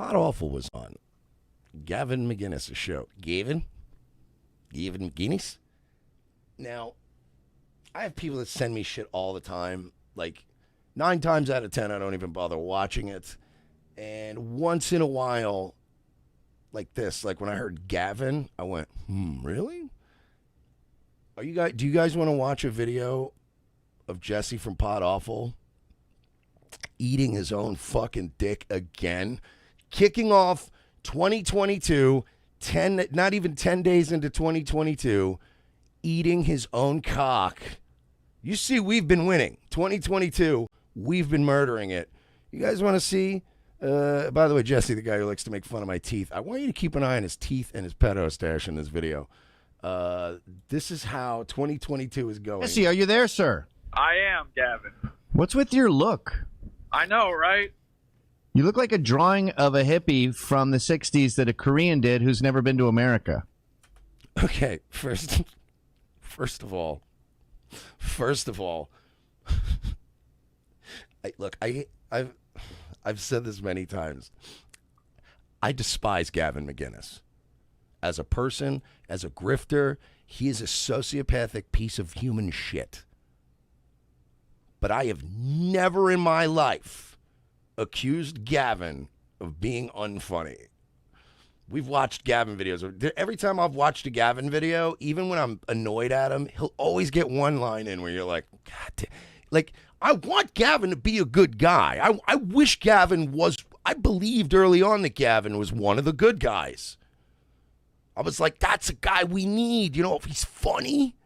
Hot Awful was on. Gavin McGinnis' show. Gavin McGinnis? Now, I have people that send me shit all the time. Like, 9 times out of 10, I don't even bother watching it. And once in a while, like this, like when I heard Gavin, I went, really? Do you guys want to watch a video of Jesse from Pod Awful eating his own fucking dick again? Kicking off 2022, not even 10 days into 2022, eating his own cock. You see, we've been winning. 2022, we've been murdering it. You guys want to see? By the way, Jesse, the guy who likes to make fun of my teeth, I want you to keep an eye on his teeth and his pedo stash in this video. This is how 2022 is going. Jesse, are you there, sir? I am, Gavin. What's with your look? I know, right? You look like a drawing of a hippie from the 60s that a Korean did who's never been to America. Okay, first of all, I've said this many times. I despise Gavin McGinnis. As a person, as a grifter, he is a sociopathic piece of human shit. But I have never in my life accused Gavin of being unfunny. We've watched Gavin videos. Every time I've watched a Gavin video, even when I'm annoyed at him, he'll always get one line in where you're like, God damn. Like, I want Gavin to be a good guy. I wish Gavin was, I believed early on that Gavin was one of the good guys. I was like, that's a guy we need. You know, if he's funny,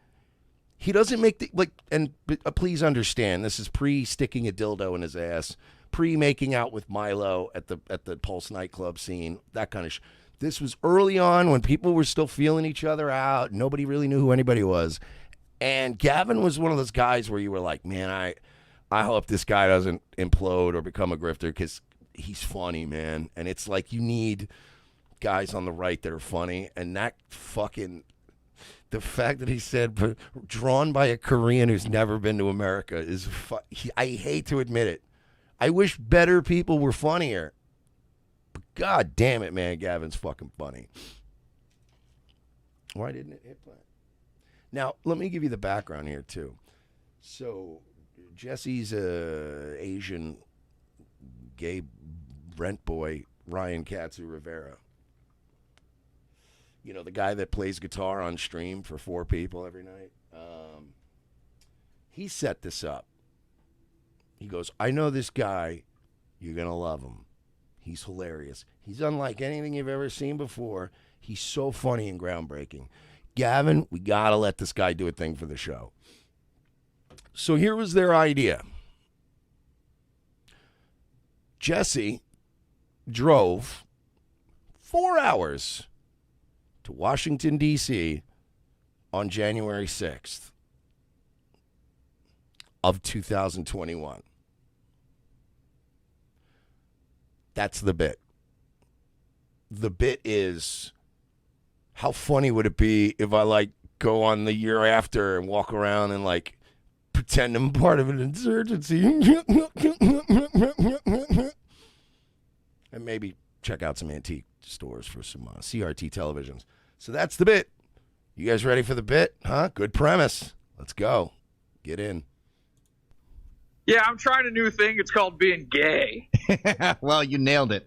he doesn't make the, like, and please understand, this is pre-sticking a dildo in his ass, pre-making out with Milo at the Pulse nightclub scene, that kind of This was early on when people were still feeling each other out. Nobody really knew who anybody was. And Gavin was one of those guys where you were like, man, I hope this guy doesn't implode or become a grifter because he's funny, man. And it's like you need guys on the right that are funny. And that fucking, the fact that he said drawn by a Korean who's never been to America is, I hate to admit it. I wish better people were funnier. But God damn it, man, Gavin's fucking funny. Why didn't it hit play? Now, let me give you the background here, too. So, Jesse's Asian gay rent boy, Ryan Katsu Rivera. You know, the guy that plays guitar on stream for 4 people every night. He set this up. He goes, I know this guy. You're going to love him. He's hilarious. He's unlike anything you've ever seen before. He's so funny and groundbreaking. Gavin, we got to let this guy do a thing for the show. So here was their idea. Jesse drove 4 hours to Washington, D.C. on January 6th of 2021. That's the bit. The bit is, how funny would it be if I, like, go on the year after and walk around and, like, pretend I'm part of an insurgency and maybe check out some antique stores for some CRT televisions. So that's the bit. You guys ready for the bit? Huh? Good premise. Let's go. Get in. Yeah, I'm trying a new thing. It's called being gay. Well, you nailed it.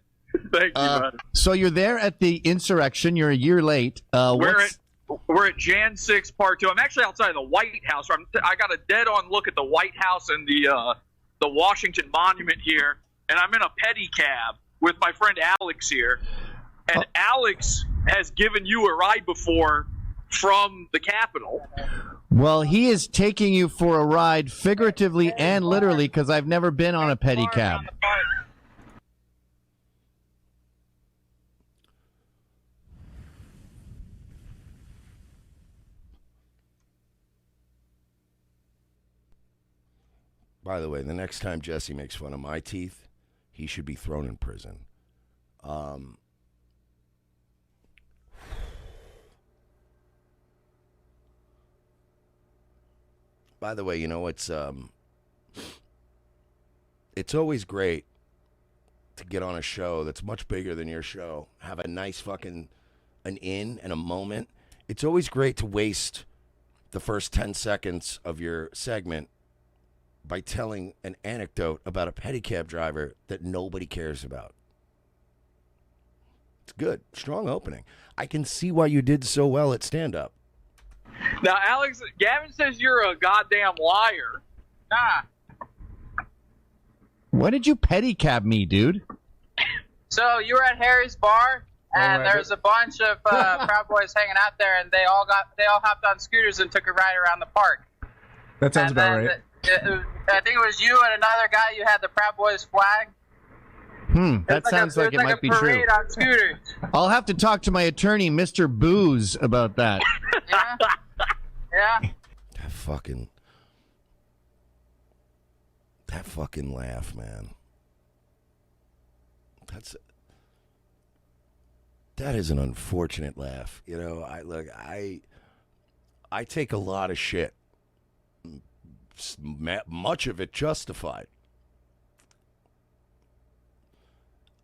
Thank you, bud. So you're there at the insurrection. You're a year late. We're at Jan 6 Part 2. I'm actually outside of the White House. I got a dead-on look at the White House and the Washington Monument here, and I'm in a pedicab with my friend Alex here. And Alex has given you a ride before from the Capitol. Well, he is taking you for a ride figuratively and literally because I've never been on a pedicab. By the way, the next time Jesse makes fun of my teeth, he should be thrown in prison. By the way, you know, it's always great to get on a show that's much bigger than your show, have a nice fucking an in and a moment. It's always great to waste the first 10 seconds of your segment by telling an anecdote about a pedicab driver that nobody cares about. It's good. Strong opening. I can see why you did so well at stand-up. Now, Alex, Gavin says you're a goddamn liar. Nah. What did you pedicab me, dude? So you were at Harry's bar, and right. there's a bunch of Proud Boys hanging out there, and they all hopped on scooters and took a ride around the park. That sounds And about then right. I think it was you and another guy. You had the Proud Boys flag. That sounds like it might be a true. parade on scooters. I'll have to talk to my attorney, Mr. Booze, about that. Yeah. Yeah. That fucking laugh, man. That is an unfortunate laugh. You know, I take a lot of shit. Much of it justified.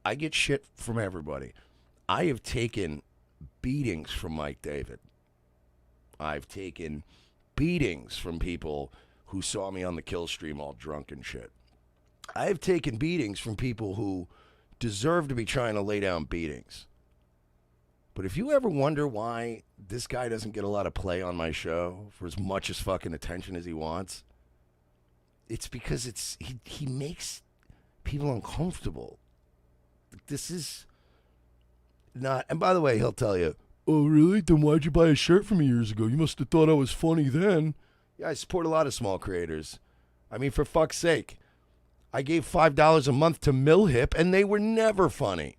I get shit from everybody. I have taken beatings from Mike David. I've taken beatings from people who saw me on the kill stream all drunk and shit. I've taken beatings from people who deserve to be trying to lay down beatings. But if you ever wonder why this guy doesn't get a lot of play on my show for as much as fucking attention as he wants, it's because he makes people uncomfortable. This is not, and by the way, he'll tell you, oh, really? Then why'd you buy a shirt from me years ago? You must have thought I was funny then. Yeah, I support a lot of small creators. I mean, for fuck's sake. I gave $5 a month to Millhip, and they were never funny.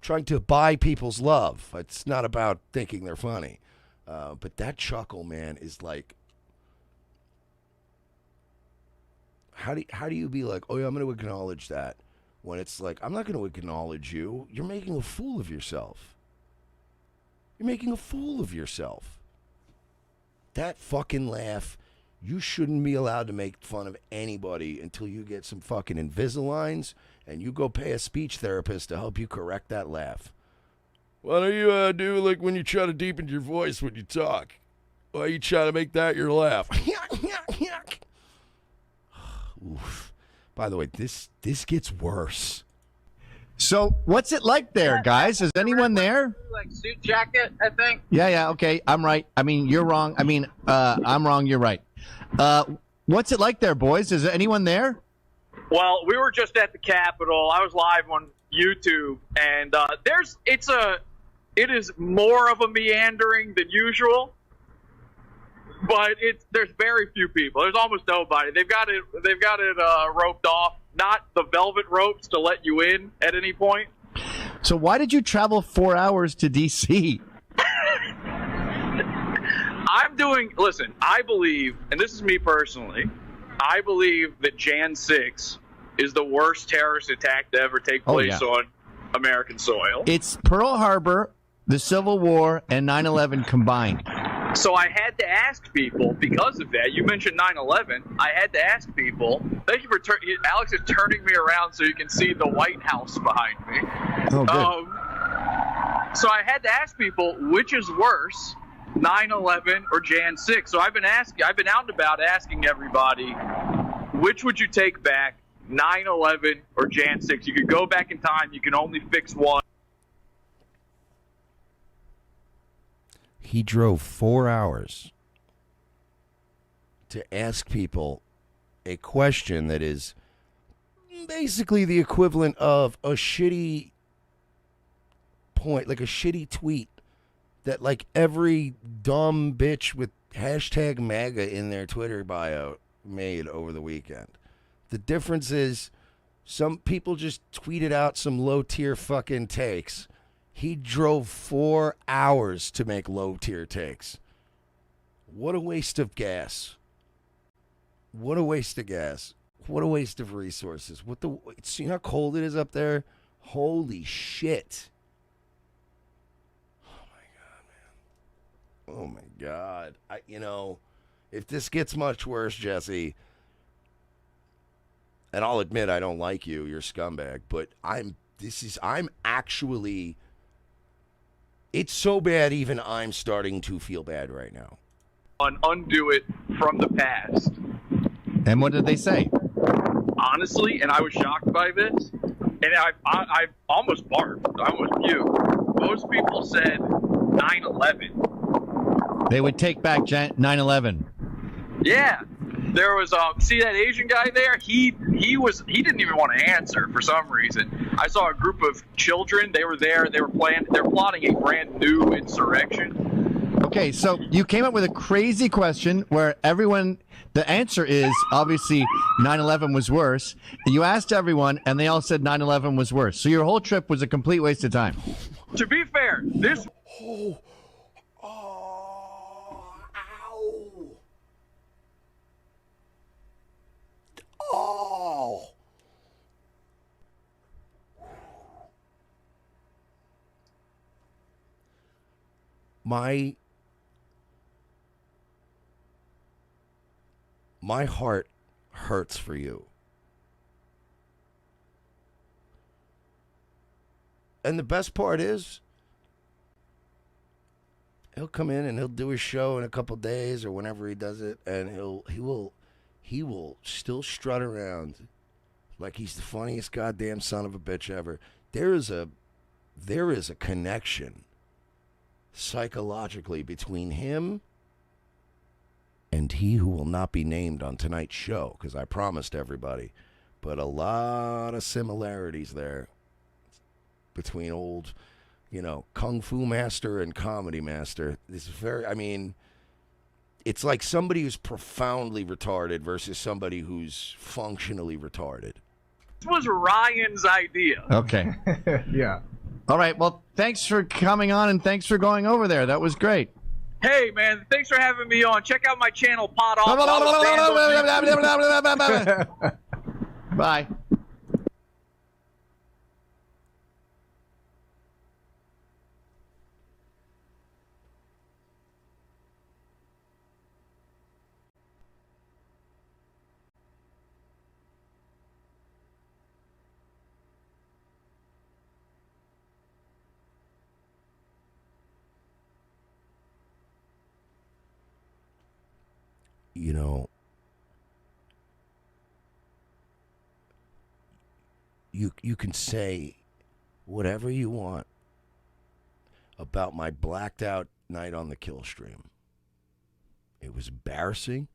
Trying to buy people's love. It's not about thinking they're funny. But that chuckle, man, is like, how do you be like, oh, yeah, I'm going to acknowledge that? When it's like, I'm not going to acknowledge you. You're making a fool of yourself. You're making a fool of yourself. That fucking laugh, you shouldn't be allowed to make fun of anybody until you get some fucking Invisaligns and you go pay a speech therapist to help you correct that laugh. Why don't you do like when you try to deepen your voice when you talk? Why you try to make that your laugh? Oof. By the way, this gets worse. So, what's it like there, guys? Is anyone there? Like suit jacket, I think. Yeah, okay, I'm right. I mean, you're wrong. I mean, I'm wrong, you're right. What's it like there, boys? Is anyone there? Well, we were just at the Capitol. I was live on YouTube, and it is more of a meandering than usual. But there's very few people. There's almost nobody. They've got it roped off. Not the velvet ropes to let you in at any point. So why did you travel 4 hours to D.C.? Listen, I believe, and this is me personally, I believe that Jan 6 is the worst terrorist attack to ever take place on American soil. It's Pearl Harbor, the Civil War, and 9/11 combined. So I had to ask people, because of that, you mentioned 9/11, I had to ask people, thank you for, Alex is turning me around so you can see the White House behind me. Oh, good. So I had to ask people, which is worse, 9/11 or Jan 6? So I've been out and about asking everybody, which would you take back, 9/11 or Jan 6? You could go back in time, you can only fix one. He drove 4 hours to ask people a question that is basically the equivalent of a shitty point, like a shitty tweet that like every dumb bitch with hashtag MAGA in their Twitter bio made over the weekend. The difference is some people just tweeted out some low-tier fucking takes. He drove 4 hours to make low-tier takes. What a waste of gas. What a waste of gas. What a waste of resources. See how cold it is up there? Holy shit. Oh, my God. If this gets much worse, Jesse, And I'll admit I don't like you. You're a scumbag. But I'm actually. It's so bad, even I'm starting to feel bad right now. Undo it from the past. And what did they say? Honestly, and I was shocked by this, and I almost barfed. I almost puked. Most people said 9/11. They would take back 9/11. Yeah, there was see that Asian guy there? He didn't even want to answer for some reason. I saw a group of children. They were there. They're plotting a brand new insurrection. Okay, so you came up with a crazy question where the answer is obviously 9/11 was worse. You asked everyone, and they all said 9/11 was worse. So your whole trip was a complete waste of time. To be fair, this. Ow. Oh. My heart hurts for you. And the best part is, he'll come in and he'll do his show in a couple days or whenever he does it, and he will still strut around like he's the funniest goddamn son of a bitch ever. There is a connection psychologically between him and he who will not be named on tonight's show, because I promised everybody, but a lot of similarities there between old, Kung Fu master and comedy master. It's like somebody who's profoundly retarded versus somebody who's functionally retarded. This was Ryan's idea. Okay. Yeah. All right. Well, thanks for coming on, and thanks for going over there. That was great. Hey, man, thanks for having me on. Check out my channel, Pot Off. Bye. You can say whatever you want about my blacked out night on the kill stream. It was embarrassing.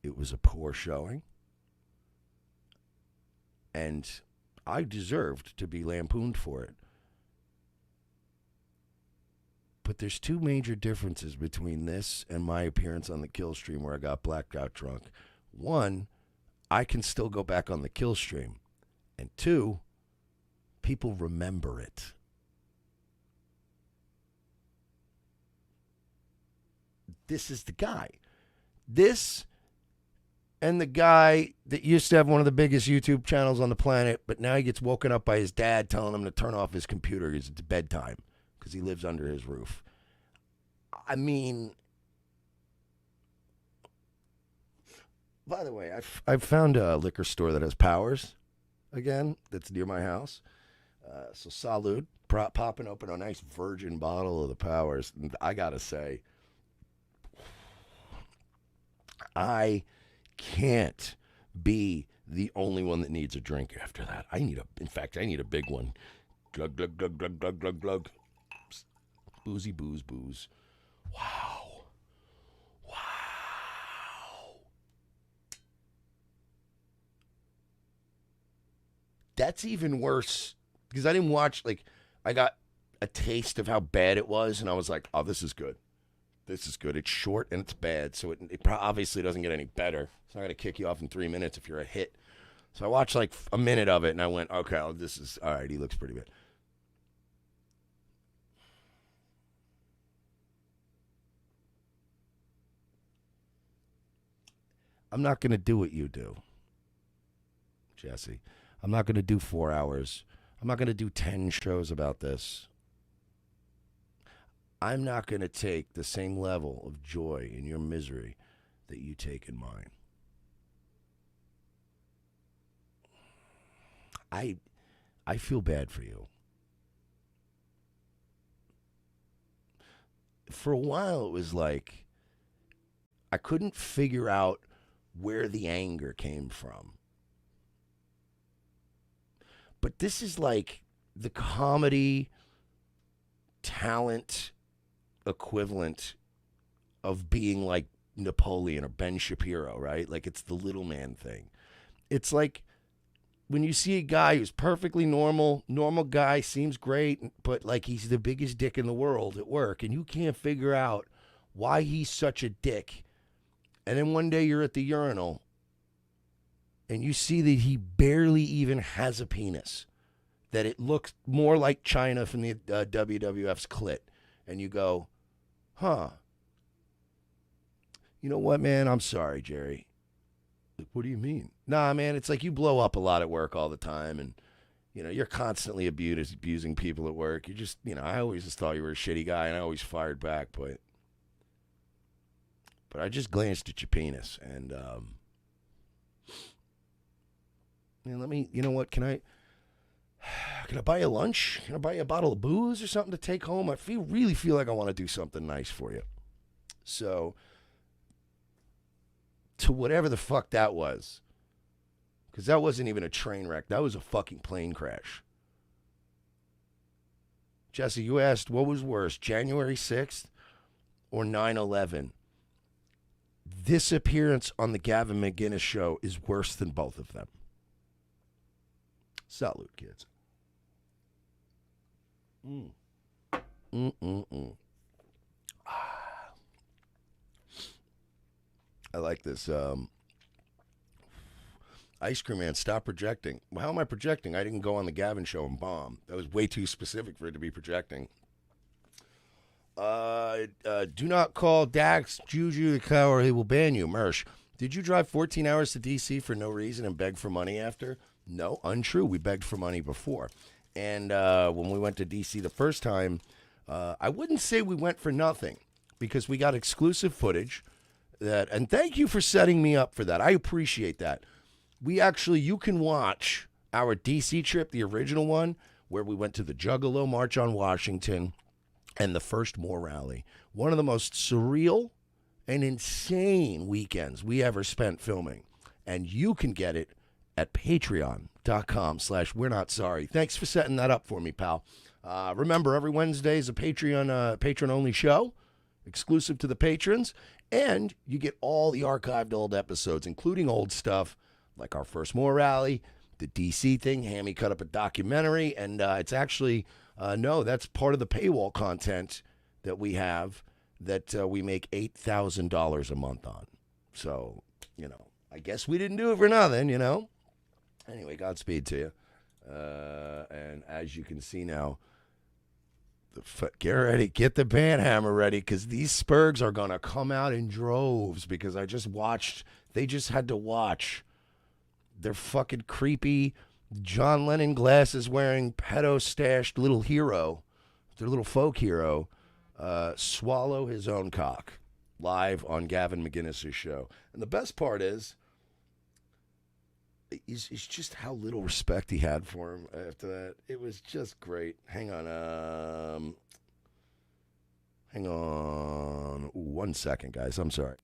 It was a poor showing. And I deserved to be lampooned for it. But there's two major differences between this and my appearance on the kill stream where I got blacked out drunk. One, I can still go back on the kill stream. And two, people remember it. This is the guy. This and the guy that used to have one of the biggest YouTube channels on the planet, but now he gets woken up by his dad telling him to turn off his computer because it's bedtime because he lives under his roof. I mean, by the way, I've found a liquor store that has powers again that's near my house. So salud, popping open a nice virgin bottle of the powers. And I gotta say, I can't be the only one that needs a drink after that. In fact, I need a big one. Glug, glug, glug, glug, glug, glug, glug. Boozy, booze, booze. Wow. Wow. That's even worse because I didn't watch, I got a taste of how bad it was, and I was like, oh, this is good. This is good. It's short and it's bad, so it obviously doesn't get any better. It's not going to kick you off in 3 minutes if you're a hit. So I watched a minute of it, and I went, okay, well, this is, all right, he looks pretty bad. I'm not going to do what you do, Jesse. I'm not going to do 4 hours. I'm not going to do 10 shows about this. I'm not going to take the same level of joy in your misery that you take in mine. I feel bad for you. For a while, it was like I couldn't figure out where the anger came from. But this is like the comedy talent equivalent of being like Napoleon or Ben Shapiro, right? Like it's the little man thing. It's like when you see a guy who's perfectly normal guy, seems great, but like he's the biggest dick in the world at work, and you can't figure out why he's such a dick. And then one day you're at the urinal and you see that he barely even has a penis, that it looks more like China from the WWF's clit. And you go, huh. You know what, man? I'm sorry, Jerry. Like, what do you mean? Nah, man, it's like you blow up a lot at work all the time, and you're constantly abusing people at work. You just, I always just thought you were a shitty guy, and I always fired back, but I just glanced at your penis, and let me, you know what? Can I buy you lunch? Can I buy you a bottle of booze or something to take home? I really feel like I want to do something nice for you. So, to whatever the fuck that was, because that wasn't even a train wreck. That was a fucking plane crash. Jesse, you asked what was worse, January 6th or 9/11? This appearance on the Gavin McCines show is worse than both of them. Salute, kids. I like this. Ice Cream Man, stop projecting. Well, how am I projecting? I didn't go on the Gavin show and bomb. That was way too specific for it to be projecting. Do not call Dax Juju the coward. He will ban you. Mersh, did you drive 14 hours to D.C. for no reason and beg for money after? No, untrue. We begged for money before. And when we went to D.C. the first time, I wouldn't say we went for nothing because we got exclusive footage. And thank you for setting me up for that. I appreciate that. You can watch our D.C. trip, the original one, where we went to the Juggalo March on Washington and the First More rally. One of the most surreal and insane weekends we ever spent filming. And you can get it at patreon.com/we're-not-sorry. Thanks for setting that up for me, pal. Remember, every Wednesday is a patron-only show, exclusive to the patrons. And you get all the archived old episodes, including old stuff like our First More rally, the DC thing. Hammy cut up a documentary, and it's actually, that's part of the paywall content that we have that we make $8,000 a month on. So, I guess we didn't do it for nothing, Anyway, Godspeed to you. And as you can see now, get ready, get the band hammer ready, because these Spurgs are going to come out in droves, because they just had to watch their fucking creepy John Lennon glasses wearing pedo-stashed little hero, their little folk hero, swallow his own cock live on Gavin McCines' show. And the best part is just how little respect he had for him after that. It was just great. Hang on. Ooh, 1 second, guys. I'm sorry.